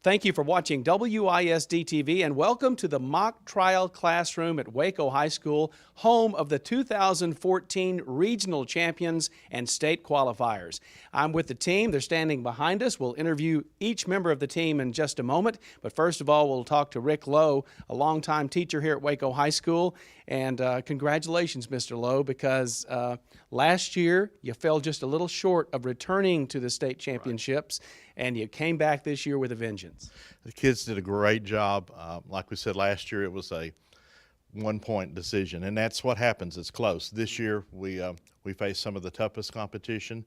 Thank you for watching WISD TV and welcome to the mock trial classroom at Waco High School, home of the 2014 regional champions and state qualifiers. I'm with the team. They're standing behind us. We'll interview each member of the team in just a moment. But first of all, we'll talk to Rick Lowe, a longtime teacher here at Waco High School. And congratulations, Mr. Lowe, because last year you fell just a little short of returning to the state championships, and you came back this year with a vengeance. The kids did a great job. Like we said last year, it was a one-point decision, and that's what happens. It's close. This year we faced some of the toughest competition,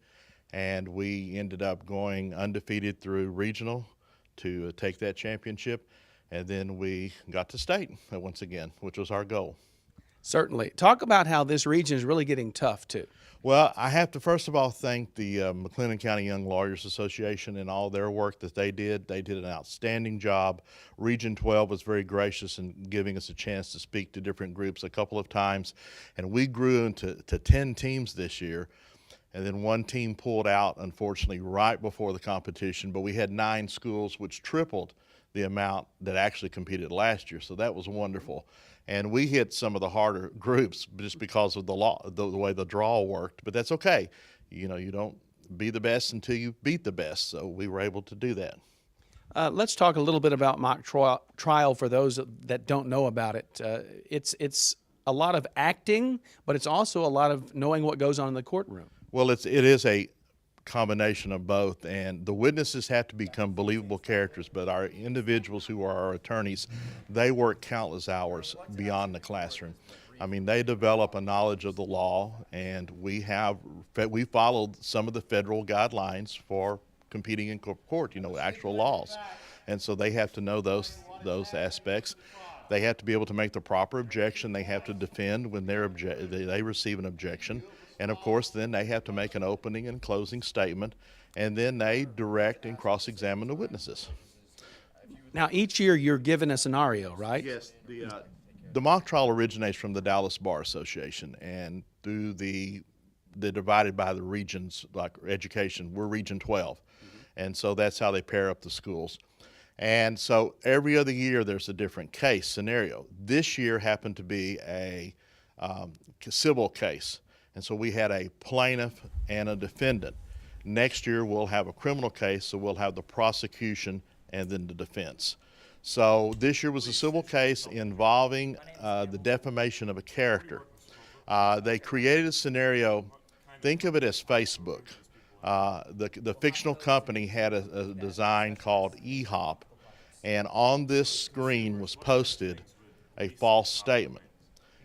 and we ended up going undefeated through regional to take that championship, and then we got to state once again, which was our goal. Certainly. Talk about how this region is really getting tough, too. Well, I have to first of all thank the McLennan County Young Lawyers Association and all their work that they did. They did an outstanding job. Region 12 was very gracious in giving us a chance to speak to different groups a couple of times, and we grew into 10 teams this year. And then one team pulled out, unfortunately, right before the competition, but we had 9 schools, which tripled the amount that actually competed last year, so that was wonderful. And we hit some of the harder groups just because of the way the draw worked, but that's okay. You know, you don't be the best until you beat the best, so we were able to do that. Let's talk a little bit about mock trial for those that don't know about it. It's a lot of acting, but it's also a lot of knowing what goes on in the courtroom. Well, it is a combination of both, and the witnesses have to become believable characters, but our individuals who are our attorneys, they work countless hours beyond the classroom. I mean, they develop a knowledge of the law, and we followed some of the federal guidelines for competing in court, you know, actual laws. And so they have to know those aspects. They have to be able to make the proper objection. They have to defend when they receive an objection. And of course, then they have to make an opening and closing statement, and then they direct and cross-examine the witnesses. Now, each year you're given a scenario, right? Yes. The mock trial originates from the Dallas Bar Association, and through they're divided by the regions, like education. We're Region 12, and so that's how they pair up the schools. And so every other year there's a different case scenario. This year happened to be a civil case. And so we had a plaintiff and a defendant. Next year we'll have a criminal case, so we'll have the prosecution and then the defense. So this year was a civil case involving the defamation of a character. They created a scenario, think of it as Facebook. The fictional company had a design called eHop, and on this screen was posted a false statement.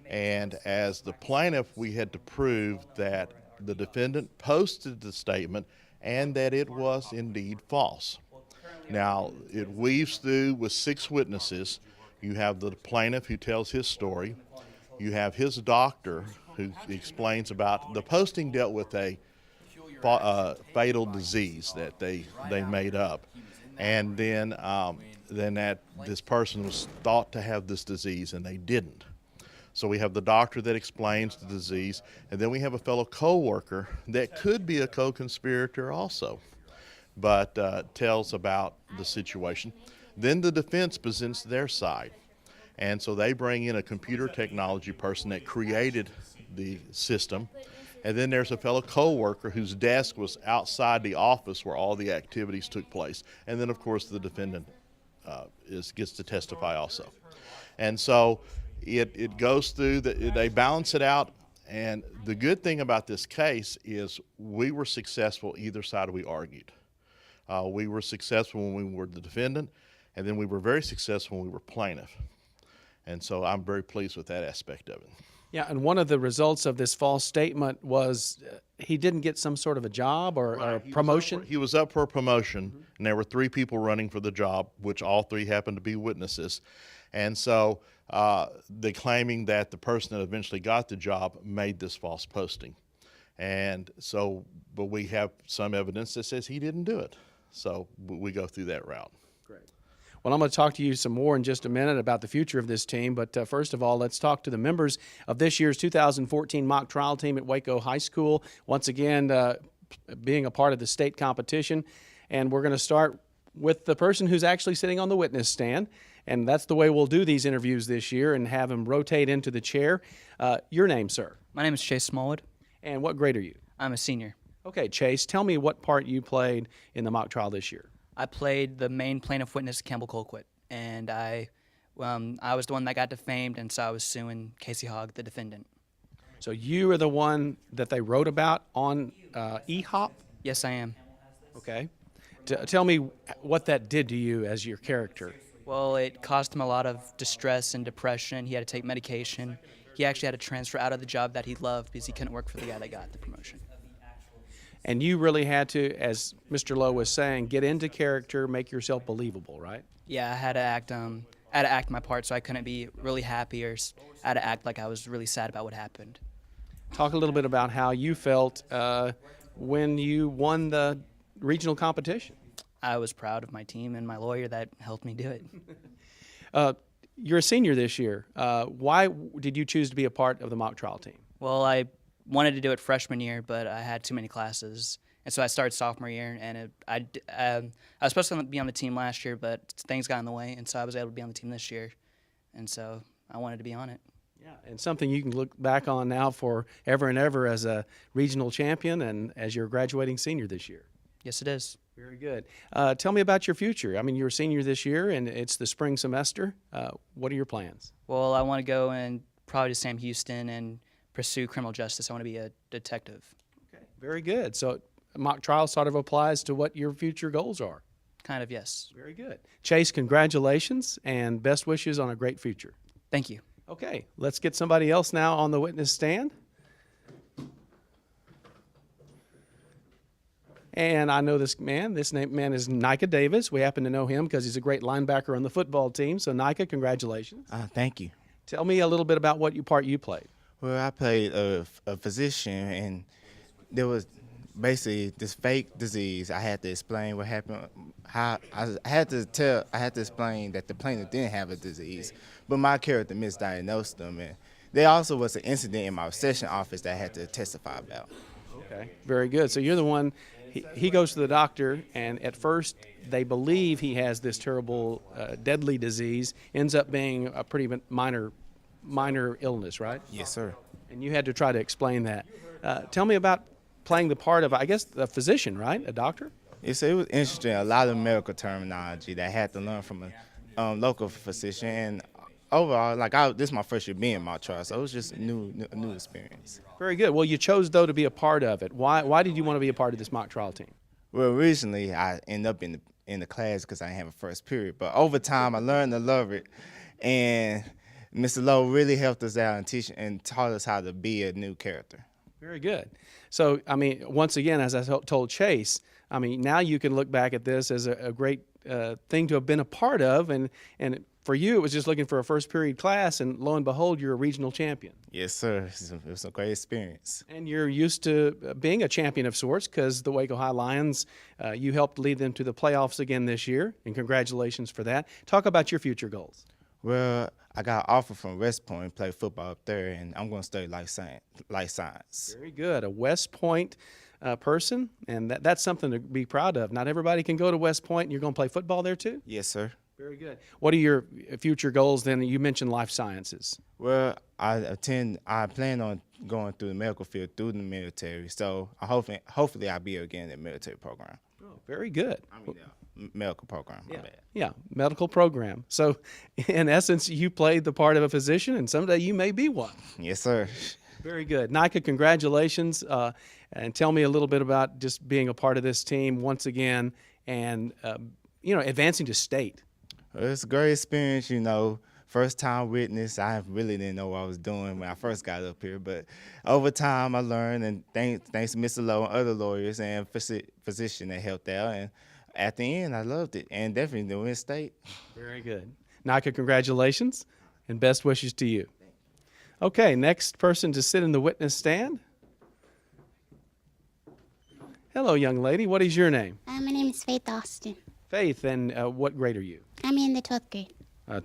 And as the plaintiff, we had to prove that the defendant posted the statement and that it was indeed false. Now, it weaves through with 6 witnesses. You have the plaintiff who tells his story. You have his doctor who explains about the posting dealt with a fatal disease that they made up. And then that this person was thought to have this disease and they didn't. So we have the doctor that explains the disease, and then we have a fellow co-worker that could be a co-conspirator also, but tells about the situation. Then the defense presents their side, and so they bring in a computer technology person that created the system, and then there's a fellow co-worker whose desk was outside the office where all the activities took place, and then of course the defendant gets to testify also. And so it goes through, they balance it out, and the good thing about this case is we were successful either side we argued. We were successful when we were the defendant, and then we were very successful when we were plaintiff. And so I'm very pleased with that aspect of it. Yeah, and one of the results of this false statement was he didn't get some sort of a job or a promotion? He was up for a promotion, and there were 3 people running for the job, which all 3 happened to be witnesses. And so they're claiming that the person that eventually got the job made this false posting. And so, but we have some evidence that says he didn't do it. So we go through that route. Great. Well, I'm going to talk to you some more in just a minute about the future of this team, but first of all, let's talk to the members of this year's 2014 mock trial team at Waco High School. Once again, being a part of the state competition. And we're going to start with the person who's actually sitting on the witness stand, and that's the way we'll do these interviews this year and have them rotate into the chair. Your name, sir? My name is Chase Mullet. And what grade are you? I'm a senior. Okay, Chase, tell me what part you played in the mock trial this year. I played the main plaintiff witness, Campbell Colquitt, and I was the one that got defamed, and so I was suing Casey Hogg, the defendant. So you are the one that they wrote about on EHOP? Yes, I am. Okay. Tell me what that did to you as your character. Well, it caused him a lot of distress and depression. He had to take medication. He actually had to transfer out of the job that he loved because he couldn't work for the guy that got the promotion. And you really had to, as Mr. Lowe was saying, get into character, make yourself believable, right? Yeah, I had to act my part, so I couldn't be really happy, or I had to act like I was really sad about what happened. Talk a little bit about how you felt when you won the regional competition. I was proud of my team and my lawyer that helped me do it. You're a senior this year. Why did you choose to be a part of the mock trial team? Well, I wanted to do it freshman year, but I had too many classes, and so I started sophomore year. And I was supposed to be on the team last year, but things got in the way, and so I was able to be on the team this year, and so I wanted to be on it. Yeah, and something you can look back on now for ever and ever as a regional champion and as your graduating senior this year. Yes, it is. Very good. Tell me about your future. I mean, you're a senior this year, and it's the spring semester. What are your plans? Well, I want to go and probably to Sam Houston and pursue criminal justice. I want to be a detective. Okay, very good. So mock trial sort of applies to what your future goals are. Kind of, yes. Very good. Chase, congratulations and best wishes on a great future. Thank you. Okay, let's get somebody else now on the witness stand. And I know this man. This man is Micah Davis. We happen to know him because he's a great linebacker on the football team. So, Micah, congratulations. Thank you. Tell me a little bit about what part you played. Well, I played a physician, and there was basically this fake disease. I had to explain what happened. How I had to explain that the plaintiff didn't have a disease, but my character misdiagnosed them. And there also was an incident in my session office that I had to testify about. Okay, very good. So you're the one. He goes to the doctor, and at first they believe he has this terrible, deadly disease. Ends up being a pretty minor illness, right? Yes, sir. And you had to try to explain that. Tell me about playing the part of, I guess, a physician, right? A doctor? Yes, it was interesting. A lot of medical terminology that I had to learn from a local physician. And overall, this is my first year being in my trial, so it was just a new experience. Very good. Well, you chose, though, to be a part of it. Why did you want to be a part of this mock trial team? Well, originally I ended up in the class because I didn't have a first period, but over time I learned to love it, and Mr. Lowe really helped us out and taught us how to be a new character. Very good. So, I mean, once again, as I told Chase, I mean, now you can look back at this as a great thing to have been a part of, and for you, it was just looking for a first period class, and lo and behold, you're a regional champion. Yes, sir. It was a great experience. And you're used to being a champion of sorts because the Waco High Lions, you helped lead them to the playoffs again this year, and congratulations for that. Talk about your future goals. Well, I got an offer from West Point to play football up there, and I'm going to study life science. Very good. A West Point person, and that's something to be proud of. Not everybody can go to West Point, and you're going to play football there too? Yes, sir. Very good. What are your future goals then? You mentioned life sciences. Well, I plan on going through the medical field through the military, so hopefully I'll be again in the military program. Oh, very good. Medical program. Yeah, medical program. So, in essence, you played the part of a physician, and someday you may be one. Yes, sir. Very good. Micah, congratulations. And tell me a little bit about just being a part of this team once again and, advancing to state. It's a great experience, First time witness, I really didn't know what I was doing when I first got up here, but over time I learned, and thanks to Mr. Lowe and other lawyers and physician that helped out, and at the end I loved it, and definitely to win state. Very good. Micah, congratulations, and best wishes to you. Okay, next person to sit in the witness stand. Hello, young lady. What is your name? My name is Faith Austin. Faith, and what grade are you? I'm in the 12th grade.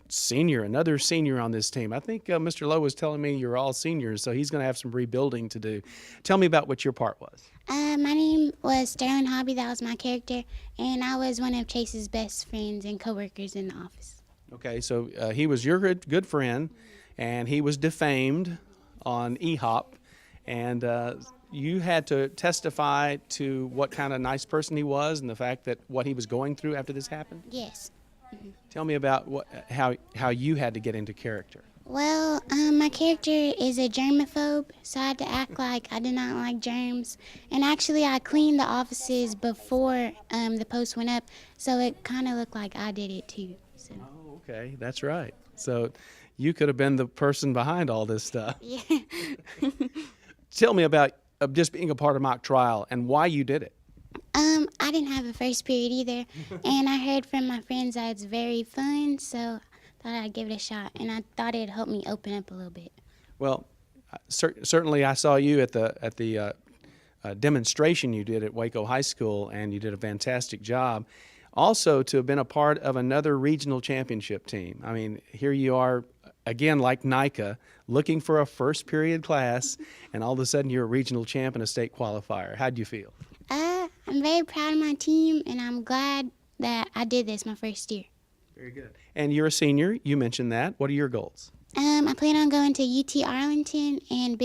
Senior, another senior on this team. I think Mr. Lowe was telling me you're all seniors, so he's going to have some rebuilding to do. Tell me about what your part was. My name was Sterling Hobby. That was my character, and I was one of Chase's best friends and coworkers in the office. Okay, so he was your good friend, and he was defamed on EHOP, and you had to testify to what kind of nice person he was and the fact that what he was going through after this happened. Yes. Tell me about how you had to get into character. Well, my character is a germaphobe, so I had to act like I did not like germs. And actually, I cleaned the offices before the post went up, so it kind of looked like I did it too. So. Oh, okay, that's right. So you could have been the person behind all this stuff. Yeah. Tell me about just being a part of mock trial and why you did it. I didn't have a first period either, and I heard from my friends that it's very fun, so thought I'd give it a shot, and I thought it'd help me open up a little bit. Well, certainly I saw you at the demonstration you did at Waco High School, and you did a fantastic job. Also, to have been a part of another regional championship team. I mean, here you are, again, like Micah, looking for a first period class, and all of a sudden you're a regional champ and a state qualifier. How'd you feel? I'm very proud of my team, and I'm glad that I did this my first year. Very good. And you're a senior. You mentioned that. What are your goals? I plan on going to UT Arlington and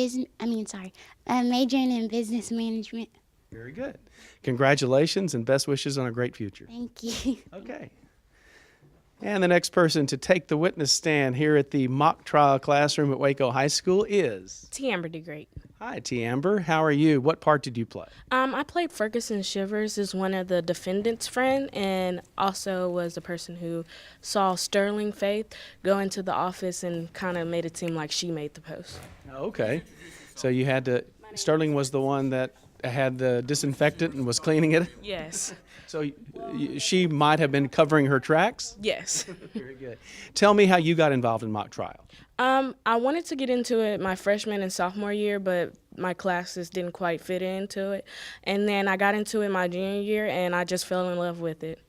majoring in business management. Very good. Congratulations and best wishes on a great future. Thank you. Okay. And the next person to take the witness stand here at the mock trial classroom at Waco High School is T. Amber DeGreat. Hi, T. Amber. How are you? What part did you play? I played Ferguson Shivers as one of the defendants' friend, and also was the person who saw Sterling Faith go into the office and kind of made it seem like she made the post. Okay. So you had to, Sterling was the one that had the disinfectant and was cleaning it? Yes. So she might have been covering her tracks? Yes. Very good. Tell me how you got involved in mock trial. I wanted to get into it my freshman and sophomore year, but my classes didn't quite fit into it. And then I got into it my junior year, and I just fell in love with it.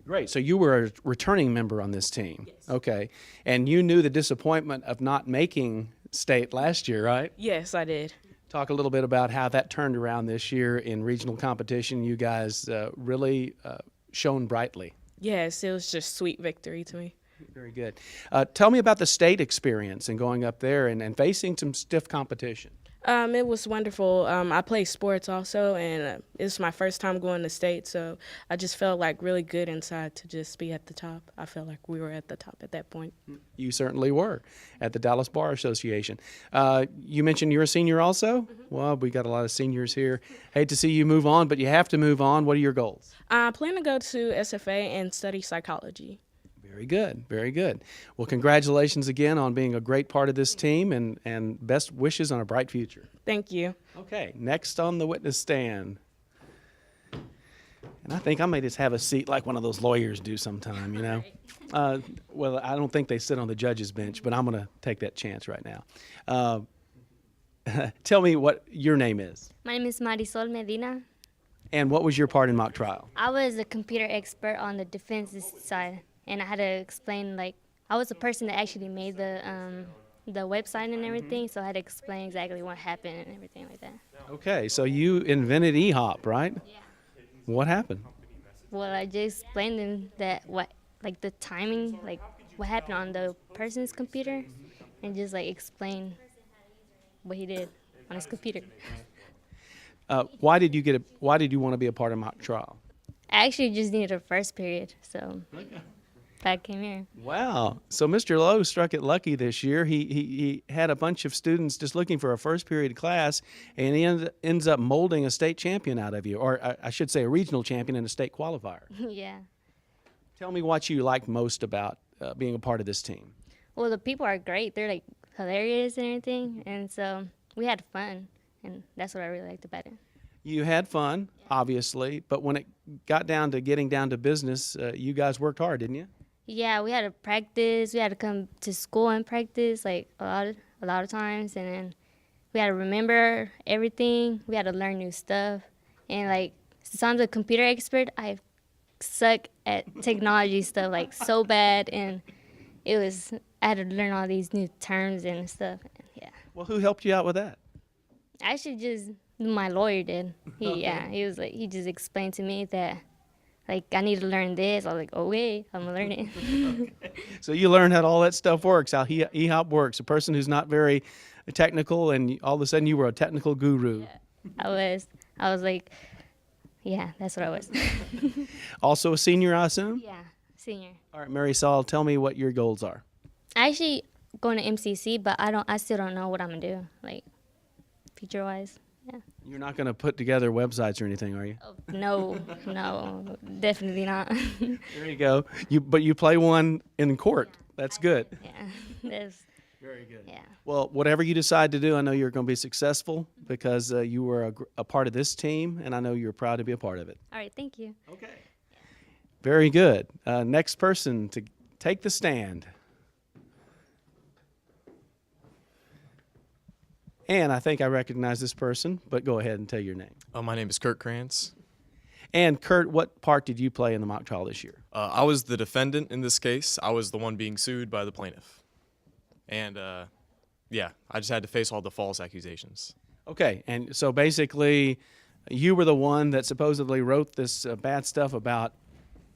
Great. So you were a returning member on this team. Yes. Okay. And you knew the disappointment of not making state last year, right? Yes, I did. Talk a little bit about how that turned around this year in regional competition. You guys really shone brightly. Yes, it was just sweet victory to me. Very good. Tell me about the state experience and going up there and facing some stiff competition. It was wonderful. I play sports also, and it's my first time going to state, so I just felt like really good inside to just be at the top. I felt like we were at the top at that point. You certainly were at the Dallas Bar Association. You mentioned you're a senior also? Mm-hmm. Well, we got a lot of seniors here. Hate to see you move on, but you have to move on. What are your goals? I plan to go to SFA and study psychology. Very good, very good. Well, congratulations again on being a great part of this team, and best wishes on a bright future. Thank you. Okay, next on the witness stand. And I think I may just have a seat like one of those lawyers do sometime, you know. Well, I don't think they sit on the judge's bench, but I'm going to take that chance right now. Tell me what your name is. My name is Marisol Medina. And what was your part in mock trial? I was a computer expert on the defense side, and I had to explain, like, I was the person that actually made the website and everything, so I had to explain exactly what happened and everything like that. Okay, so you invented EHOP, right? Yeah. What happened? Well, I just explained them that the timing, like what happened on the person's computer, and just like explain what he did on his computer. Why did you want to be a part of mock trial? I actually just needed a first period, so I came here. Wow. So Mr. Lowe struck it lucky this year. He had a bunch of students just looking for a first period class, and he ends up molding a state champion out of you, or I should say a regional champion and a state qualifier. Yeah. Tell me what you liked most about being a part of this team. Well, the people are great. They're like hilarious and everything, and so we had fun, and that's what I really liked about it. You had fun, obviously, but when it got down to getting down to business, you guys worked hard, didn't you? Yeah, we had to practice. We had to come to school and practice like a lot of times, and then we had to remember everything. We had to learn new stuff, and like since I'm the computer expert, I suck at technology stuff like so bad, and I had to learn all these new terms and stuff. Yeah. Well, who helped you out with that? Actually, just My lawyer did. He was like, he just explained to me that, like, I need to learn this. I was like, okay, I'm gonna learn it. So you learned how all that stuff works, how EHOP works. A person who's not very technical, and all of a sudden you were a technical guru. I was like, yeah, that's what I was. Also a senior, I assume? Yeah, senior. All right, Mary Saul, tell me what your goals are. I actually going to MCC, but I still don't know what I'm gonna do, like, future-wise. Yeah. You're not going to put together websites or anything, are you? No, definitely not. There you go. But you play one in court. That's good. Yeah, that's Very good. yeah. Well, whatever you decide to do, I know you're going to be successful because you were a part of this team, and I know you're proud to be a part of it. All right, thank you. Okay. Very good. Next person to take the stand. And I think I recognize this person, but go ahead and tell your name. My name is Kurt Krantz. And Kurt, what part did you play in the mock trial this year? I was the defendant in this case. I was the one being sued by the plaintiff. And yeah, I just had to face all the false accusations. Okay, and so basically you were the one that supposedly wrote this bad stuff about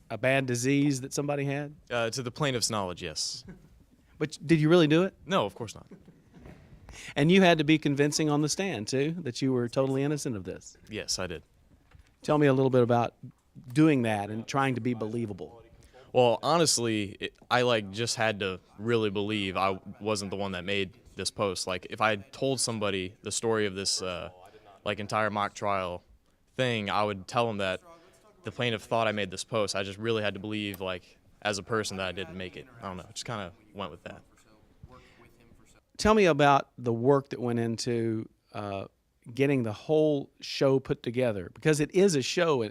a bad disease that somebody had? To the plaintiff's knowledge, yes. But did you really do it? No, of course not. And you had to be convincing on the stand, too, that you were totally innocent of this. Yes, I did. Tell me a little bit about doing that and trying to be believable. Well, honestly, I just had to really believe I wasn't the one that made this post. Like, if I told somebody the story of this entire mock trial thing, I would tell them that the plaintiff thought I made this post. I just really had to believe, as a person, that I didn't make it. I don't know. Just kind of went with that. Tell me about the work that went into getting the whole show put together, because it is a show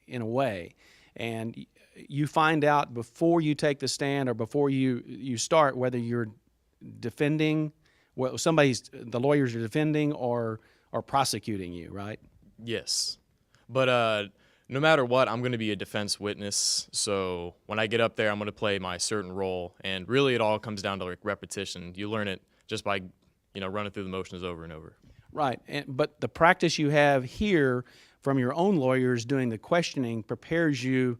in a way, and you find out before you take the stand or before you start whether you're defending, well, the lawyers are defending or prosecuting you, right? Yes. But no matter what, I'm going to be a defense witness. So when I get up there, I'm going to play my certain role. And really, it all comes down to repetition. You learn it just by, running through the motions over and over. Right. But the practice you have here from your own lawyers doing the questioning prepares you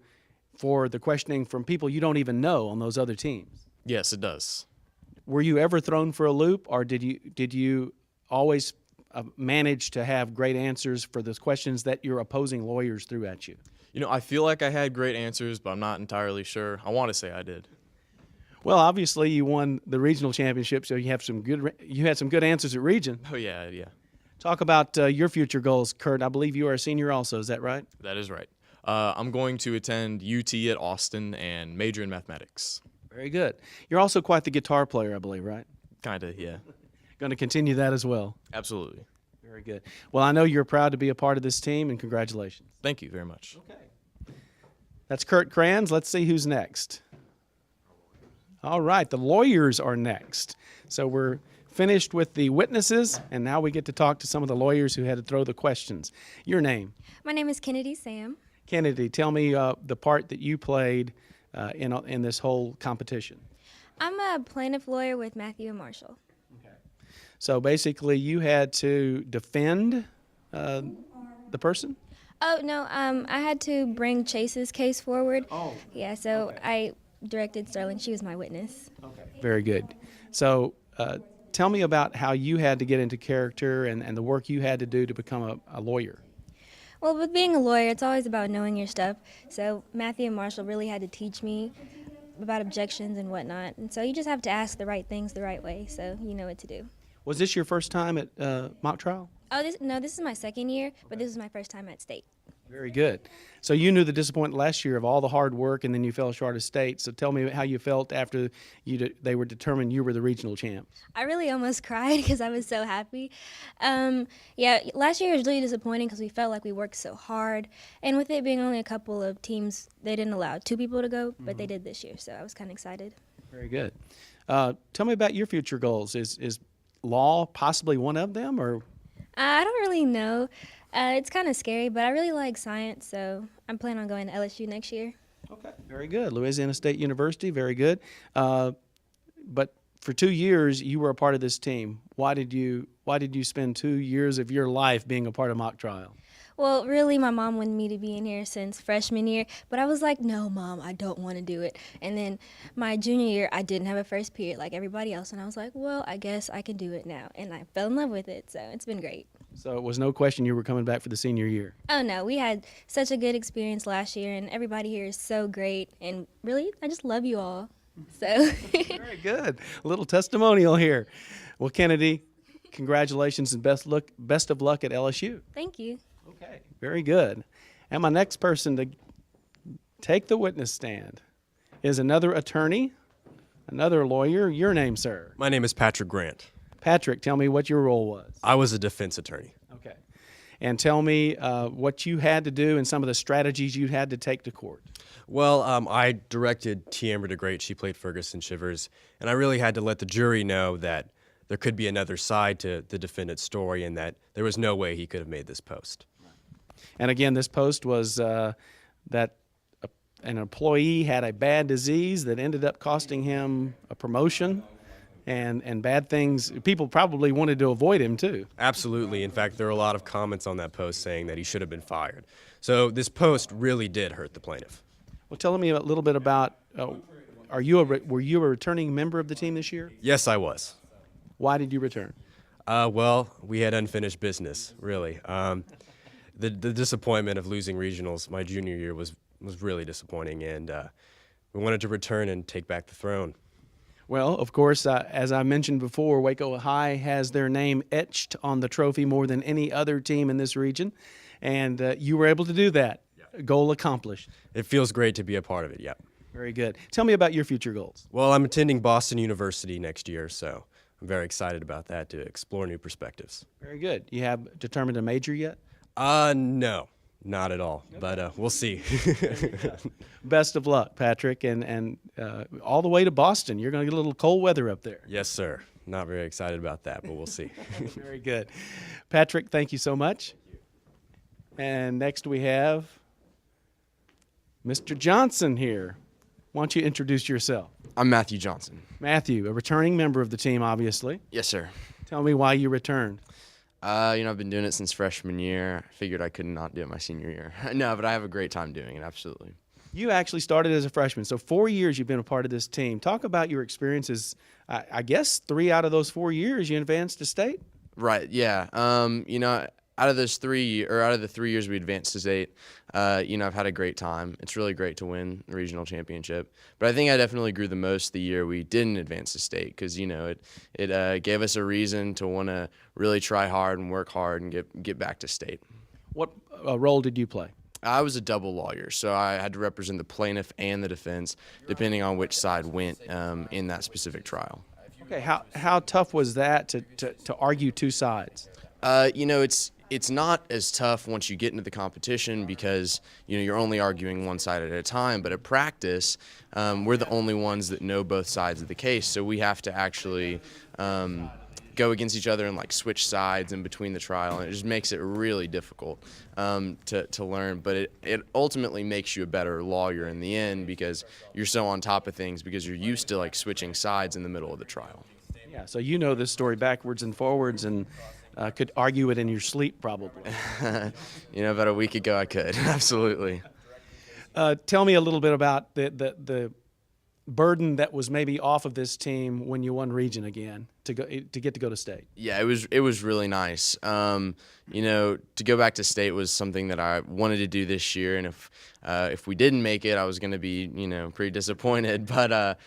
for the questioning from people you don't even know on those other teams. Yes, it does. Were you ever thrown for a loop, or did you always manage to have great answers for those questions that your opposing lawyers threw at you? I feel like I had great answers, but I'm not entirely sure. I want to say I did. Well, obviously you won the regional championship, so you had some good answers at region. Oh, yeah. Talk about your future goals, Kurt. I believe you are a senior also. Is that right? That is right. I'm going to attend UT at Austin and major in mathematics. Very good. You're also quite the guitar player, I believe, right? Kind of, yeah. Going to continue that as well. Absolutely. Very good. Well, I know you're proud to be a part of this team, and congratulations. Thank you very much. Okay. That's Kurt Kranz. Let's see who's next. All right, the lawyers are next. So we're finished with the witnesses, and now we get to talk to some of the lawyers who had to throw the questions. Your name? My name is Kennedy Sam. Kennedy, tell me the part that you played in this whole competition. I'm a plaintiff lawyer with Matthew and Marshall. Okay. So basically you had to defend the person? Oh, no, I had to bring Chase's case forward. Oh. Yeah, so Okay. I directed Sterling. She was my witness. Okay. Very good. So tell me about how you had to get into character and the work you had to do to become a lawyer. Well, with being a lawyer, it's always about knowing your stuff. So Matthew and Marshall really had to teach me about objections and whatnot. And so you just have to ask the right things the right way, so you know what to do. Was this your first time at mock trial? Oh, this is my second year, but this is my first time at state. Very good. So you knew the disappointment last year of all the hard work, and then you fell short of state. So tell me how you felt after they were determined you were the regional champs. I really almost cried because I was so happy. Yeah, last year was really disappointing because we felt like we worked so hard. And with it being only a couple of teams, they didn't allow 2 people to go, but they did this year. So I was kind of excited. Very good. Tell me about your future goals. Is law possibly one of them, or? I don't really know. It's kind of scary, but I really like science, so I'm planning on going to LSU next year. Okay, very good. Louisiana State University, very good. But for 2 years you were a part of this team. Why did you spend 2 years of your life being a part of mock trial? Well, really, my mom wanted me to be in here since freshman year, but I was like, no, Mom, I don't want to do it. And then my junior year, I didn't have a first period like everybody else, and I was like, well, I guess I can do it now. And I fell in love with it, so it's been great. So it was no question you were coming back for the senior year. Oh, no, we had such a good experience last year, and everybody here is so great. And really, I just love you all. So Very good. A little testimonial here. Well, Kennedy, congratulations and best of luck at LSU. thank you. Okay, very good. And my next person to take the witness stand is another attorney, another lawyer. Your name, sir? My name is Patrick Grant. Patrick, tell me what your role was. I was a defense attorney. Okay. And tell me what you had to do and some of the strategies you had to take to court. Well, I directed T. Amber DeGreat. She played Ferguson Shivers, and I really had to let the jury know that there could be another side to the defendant's story and that there was no way he could have made this post. And again, this post was that an employee had a bad disease that ended up costing him a promotion and bad things. People probably wanted to avoid him too. Absolutely. In fact, there are a lot of comments on that post saying that he should have been fired. So this post really did hurt the plaintiff. Well, tell me a little bit about, were you a returning member of the team this year? Yes, I was. Why did you return? Well, we had unfinished business, really. The disappointment of losing regionals my junior year was really disappointing, and we wanted to return and take back the throne. Well, of course, as I mentioned before, Waco High has their name etched on the trophy more than any other team in this region, and you were able to do that. Yeah. Goal accomplished. It feels great to be a part of it, yeah. Very good. Tell me about your future goals. Well, I'm attending Boston University next year, so I'm very excited about that, to explore new perspectives. Very good. You have determined a major yet? No, not at all, but we'll see. Best of luck, Patrick, and all the way to Boston. You're going to get a little cold weather up there. Yes, sir. Not very excited about that, but we'll see. Very good. Patrick, thank you so much. And next we have Mr. Johnson here. Why don't you introduce yourself? I'm Matthew Johnson. Matthew, a returning member of the team, obviously. Yes, sir. Tell me why you returned. I've been doing it since freshman year. I figured I could not do it my senior year. No, but I have a great time doing it, absolutely. You actually started as a freshman, so 4 years you've been a part of this team. Talk about your experiences. I guess 3 out of those 4 years you advanced to state? Right, yeah. Out of the 3 years we advanced to state, I've had a great time. It's really great to win the regional championship. But I think I definitely grew the most the year we didn't advance to state because, it gave us a reason to want to really try hard and work hard and get back to state. What role did you play? I was a double lawyer, so I had to represent the plaintiff and the defense, depending on which side went in that specific trial. Okay, how tough was that to argue two sides? It's not as tough once you get into the competition because you're only arguing one side at a time. But at practice, we're the only ones that know both sides of the case, so we have to actually go against each other and switch sides in between the trial, and it just makes it really difficult to learn. But it ultimately makes you a better lawyer in the end because you're so on top of things because you're used to switching sides in the middle of the trial. Yeah, so you know this story backwards and forwards and could argue it in your sleep probably. About a week ago I could, absolutely. Tell me a little bit about the burden that was maybe off of this team when you won region again to get to go to state. Yeah, it was really nice. To go back to state was something that I wanted to do this year, and if we didn't make it, I was going to be pretty disappointed. But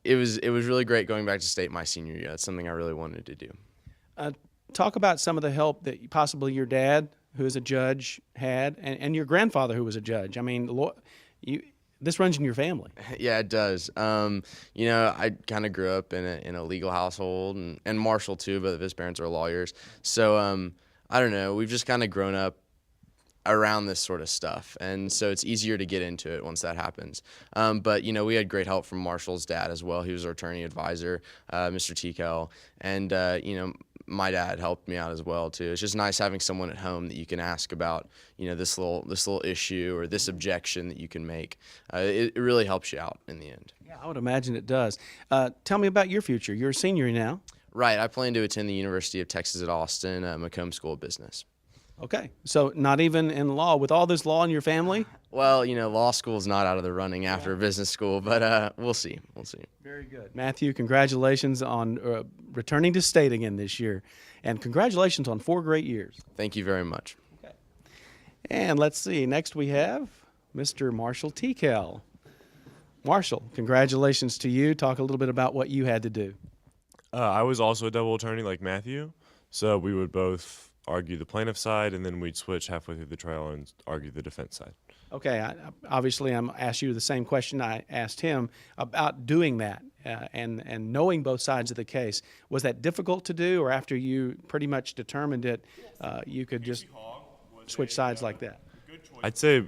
it was really great going back to state my senior year. That's something I really wanted to do. Talk about some of the help that possibly your dad, who is a judge, had, and your grandfather, who was a judge. I mean, this runs in your family. Yeah, it does. I kind of grew up in a legal household, and Marshall too, but his parents are lawyers. So I don't know. We've just kind of grown up around this sort of stuff, and so it's easier to get into it once that happens. But we had great help from Marshall's dad as well. He was our attorney advisor, Mr. Tikal, and my dad helped me out as well too. It's just nice having someone at home that you can ask about, this little issue or this objection that you can make. It really helps you out in the end. Yeah, I would imagine it does. Tell me about your future. You're a senior now. Right. I plan to attend the University of Texas at Austin, Macomb School of Business. Okay, so not even in law. With all this law in your family? Well, law school is not out of the running after business school, but we'll see. We'll see. Very good. Matthew, congratulations on returning to state again this year, and congratulations on 4 great years. Thank you very much. Okay. And let's see, next we have Mr. Marshall Tikal. Marshall, congratulations to you. Talk a little bit about what you had to do. I was also a double attorney like Matthew, so we would both argue the plaintiff side, and then we'd switch halfway through the trial and argue the defense side. Okay, obviously I'm asked you the same question I asked him about doing that and knowing both sides of the case. Was that difficult to do, or after you pretty much determined it, you could just switch sides like that? I'd say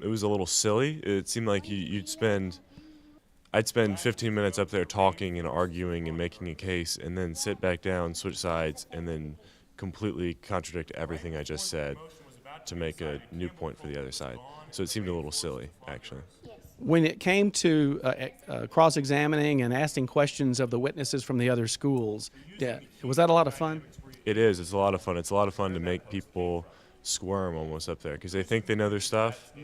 it was a little silly. It seemed like I'd spend 15 minutes up there talking and arguing and making a case, and then sit back down, switch sides, and then completely contradict everything I just said to make a new point for the other side. So it seemed a little silly, actually. When it came to cross-examining and asking questions of the witnesses from the other schools, was that a lot of fun? It is. It's a lot of fun. It's a lot of fun to make people squirm almost up there because they think they know their stuff,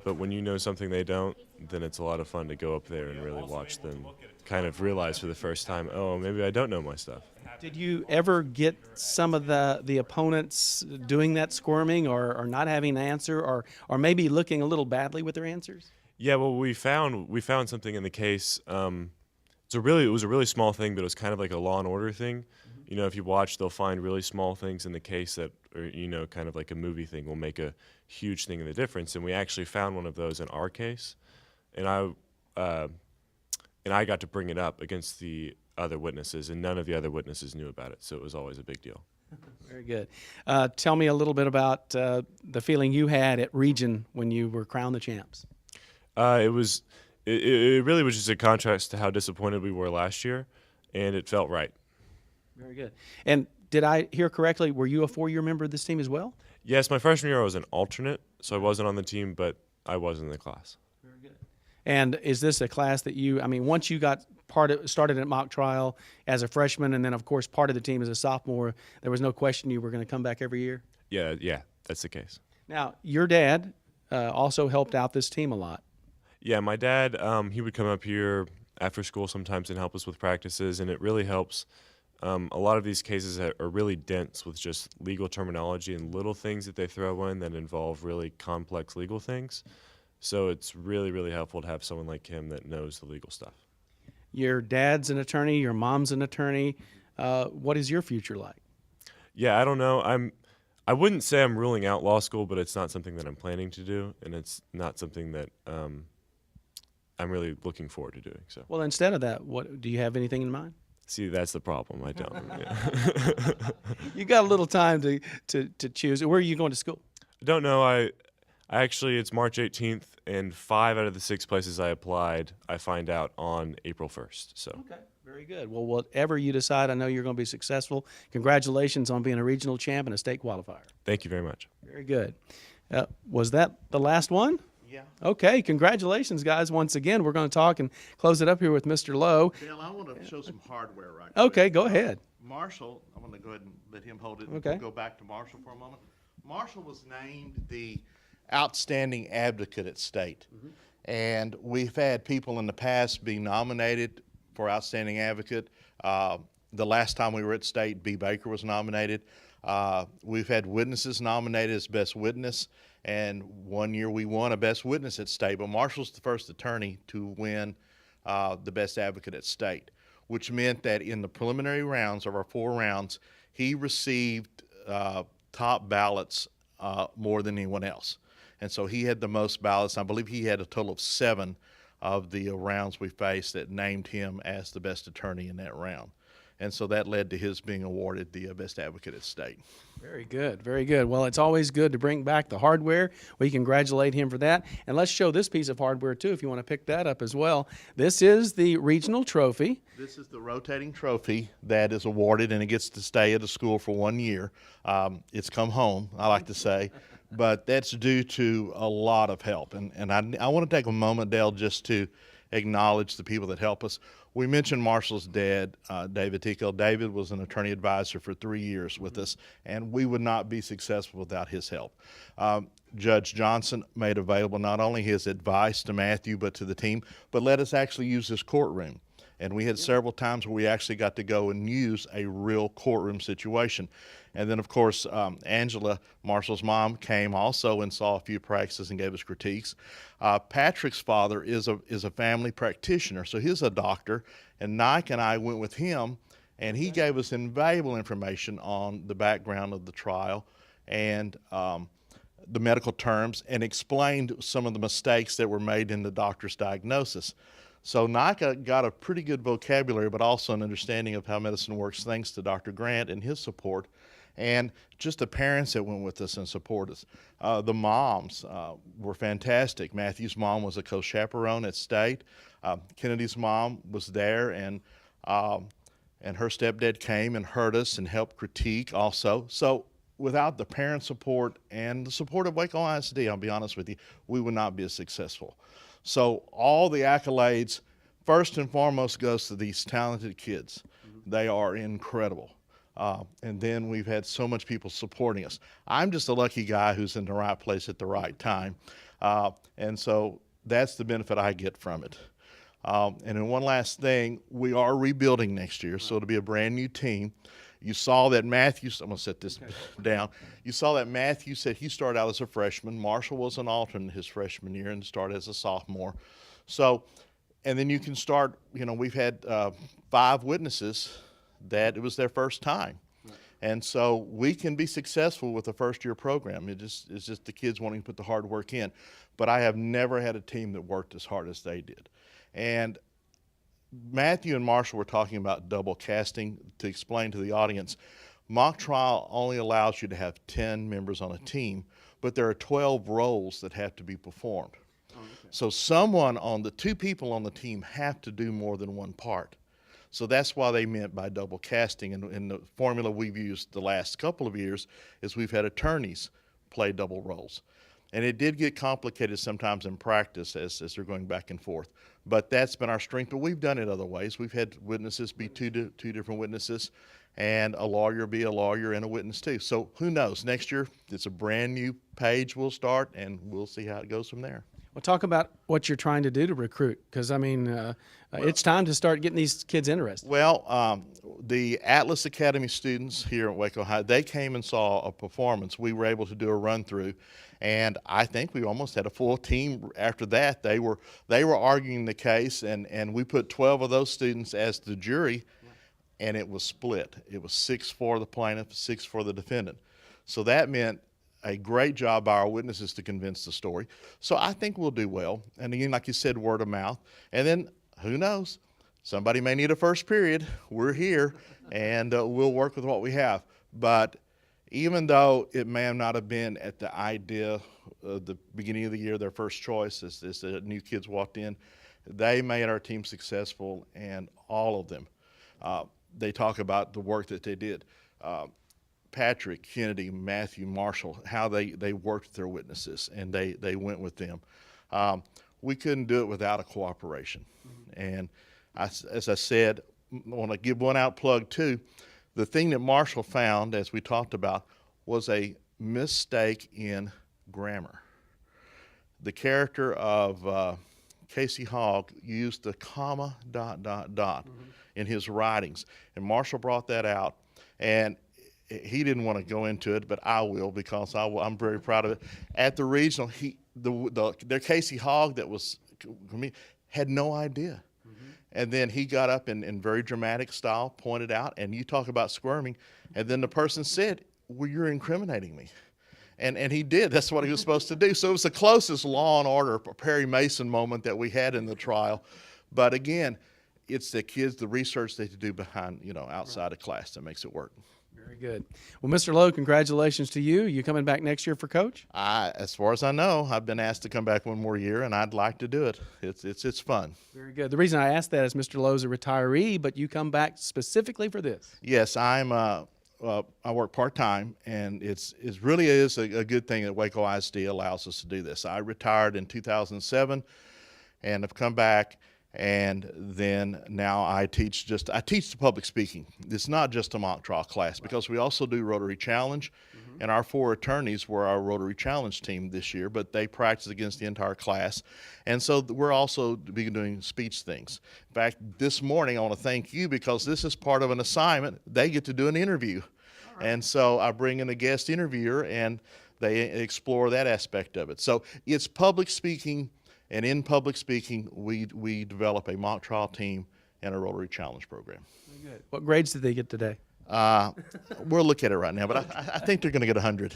but when you know something they don't, then it's a lot of fun to go up there and really watch them kind of realize for the first time, oh, maybe I don't know my stuff. Did you ever get some of the opponents doing that squirming or not having an answer or maybe looking a little badly with their answers? Yeah, well, we found something in the case. It was a really small thing, but it was kind of like a Law and Order thing. If you watch, they'll find really small things in the case that are, kind of like a movie thing will make a huge thing of the difference. And we actually found one of those in our case, and I got to bring it up against the other witnesses, and none of the other witnesses knew about it, so it was always a big deal. Very good. Tell me a little bit about the feeling you had at Region when you were crowned the champs. It really was just a contrast to how disappointed we were last year, and it felt right. Very good. And did I hear correctly, were you a 4-year member of this team as well? Yes, my freshman year I was an alternate, so I wasn't on the team, but I was in the class. Very good. And is this a class that once you got started at mock trial as a freshman and then, of course, part of the team as a sophomore, there was no question you were going to come back every year? Yeah, that's the case. Now, your dad also helped out this team a lot. Yeah, my dad, he would come up here after school sometimes and help us with practices, and it really helps. A lot of these cases are really dense with just legal terminology and little things that they throw in that involve really complex legal things. So it's really, really helpful to have someone like him that knows the legal stuff. Your dad's an attorney, your mom's an attorney. What is your future like? Yeah, I don't know. I wouldn't say I'm ruling out law school, but it's not something that I'm planning to do, and it's not something that I'm really looking forward to doing. So. Well, instead of that, what do you have anything in mind? See, that's the problem. I don't. You got a little time to choose. Where are you going to school? I don't know. I actually, it's March 18th, and 5 out of the 6 places I applied, I find out on April 1st. So. Okay, very good. Well, whatever you decide, I know you're going to be successful. Congratulations on being a regional champ and a state qualifier. Thank you very much. Very good. Was that the last one? Yeah. Okay, congratulations, guys. Once again, we're going to talk and close it up here with Mr. Lowe. Dale, I want to show some hardware right quick. Okay, go ahead. Marshall, I'm going to go ahead and let him hold it. Okay. We'll go back to Marshall for a moment. Marshall was named the outstanding advocate at state. And we've had people in the past be nominated for outstanding advocate. The last time we were at state, B. Baker was nominated. We've had witnesses nominated as best witness. And one year we won a best witness at state, but Marshall's the first attorney to win the best advocate at state, which meant that in the preliminary rounds of our 4 rounds, he received top ballots more than anyone else. And so he had the most ballots. I believe he had a total of 7 of the rounds we faced that named him as the best attorney in that round. And so that led to his being awarded the Best Advocate at State. Very good, very good. Well, it's always good to bring back the hardware. We congratulate him for that. And let's show this piece of hardware, too, if you want to pick that up as well. This is the regional trophy. This is the rotating trophy that is awarded, and it gets to stay at the school for 1 year. It's come home, I like to say, but that's due to a lot of help. And I want to take a moment, Dale, just to acknowledge the people that help us. We mentioned Marshall's dad, David Tikal. David was an attorney advisor for 3 years with us, and we would not be successful without his help. Judge Johnson made available not only his advice to Matthew but to the team, but let us actually use his courtroom. And we had several times where we actually got to go and use a real courtroom situation. And then, of course, Angela, Marshall's mom, came also and saw a few practices and gave us critiques. Patrick's father is a family practitioner, so he's a doctor. And Nike and I went with him, and he gave us invaluable information on the background of the trial and the medical terms, and explained some of the mistakes that were made in the doctor's diagnosis. So Micah got a pretty good vocabulary, but also an understanding of how medicine works, thanks to Dr. Grant and his support, and just the parents that went with us and supported us. The moms were fantastic. Matthew's mom was a co-chaperone at State. Kennedy's mom was there, and her stepdad came and heard us and helped critique also. So without the parent support and the support of Waco ISD, I'll be honest with you, we would not be as successful. So all the accolades, first and foremost, goes to these talented kids. They are incredible. And then we've had so much people supporting us. I'm just a lucky guy who's in the right place at the right time. And so that's the benefit I get from it. And then one last thing, we are rebuilding next year, so it'll be a brand new team. You saw that Matthew, I'm going to set this down. You saw that Matthew said he started out as a freshman. Marshall was an alternate his freshman year and started as a sophomore. So, and then you can start, we've had 5 witnesses that it was their first time. And so we can be successful with a first-year program. It's just the kids wanting to put the hard work in. But I have never had a team that worked as hard as they did. And Matthew and Marshall were talking about double casting. To explain to the audience, mock trial only allows you to have 10 members on a team, but there are 12 roles that have to be performed. Oh, okay. So someone on the 2 people on the team have to do more than one part. So that's why they meant by double casting. And the formula we've used the last couple of years is we've had attorneys play double roles. And it did get complicated sometimes in practice as they're going back and forth. But that's been our strength. But we've done it other ways. We've had witnesses be two different witnesses, and a lawyer be a lawyer and a witness too. So who knows? Next year, it's a brand new page we'll start, and we'll see how it goes from there. Well, talk about what you're trying to do to recruit, because, it's time to start getting these kids interested. Well, the Atlas Academy students here at Waco High, they came and saw a performance. We were able to do a run-through, and I think we almost had a full team after that. They were arguing the case, and we put 12 of those students as the jury, and it was split. It was 6 for the plaintiff, 6 for the defendant. So that meant a great job by our witnesses to convince the story. So I think we'll do well. And again, like you said, word of mouth. And then, who knows? Somebody may need a first period. We're here, and we'll work with what we have. But even though it may not have been at the idea of the beginning of the year, their first choice as the new kids walked in, they made our team successful, and all of them. They talk about the work that they did. Patrick, Kennedy, Matthew, Marshall, how they worked with their witnesses, and they went with them. We couldn't do it without a cooperation. And as I said, I want to give one out plug too. The thing that Marshall found, as we talked about, was a mistake in grammar. The character of Casey Hogg used the comma, ... in his writings. And Marshall brought that out. And he didn't want to go into it, but I will, because I'm very proud of it. At the regional, their Casey Hogg that was had no idea. And then he got up in very dramatic style, pointed out, and you talk about squirming, and then the person said, well, you're incriminating me. And he did. That's what he was supposed to do. So it was the closest Law and Order Perry Mason moment that we had in the trial. But again, it's the kids, the research they do behind, outside of class that makes it work. Very good. Well, Mr. Lowe, congratulations to you. You coming back next year for coach? As far as I know, I've been asked to come back one more year, and I'd like to do it. It's fun. Very good. The reason I asked that is Mr. Lowe's a retiree, but you come back specifically for this. Yes, I work part-time, and it really is a good thing that Waco ISD allows us to do this. I retired in 2007 and have come back, and then now I teach the public speaking. It's not just a mock trial class, because we also do Rotary Challenge, and our 4 attorneys were our Rotary Challenge team this year, but they practice against the entire class. And so we're also doing speech things. In fact, this morning I want to thank you, because this is part of an assignment. They get to do an interview. And so I bring in a guest interviewer, and they explore that aspect of it. So it's public speaking, and in public speaking, we develop a mock trial team and a Rotary Challenge program. Very good. What grades did they get today? We'll look at it right now, but I think they're going to get 100.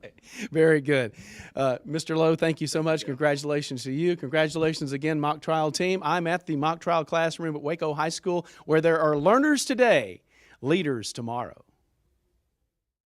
Okay. Very good. Mr. Lowe, thank you so much. Congratulations to you. Congratulations again, mock trial team. I'm at the mock trial classroom at Waco High School, where there are learners today, leaders tomorrow.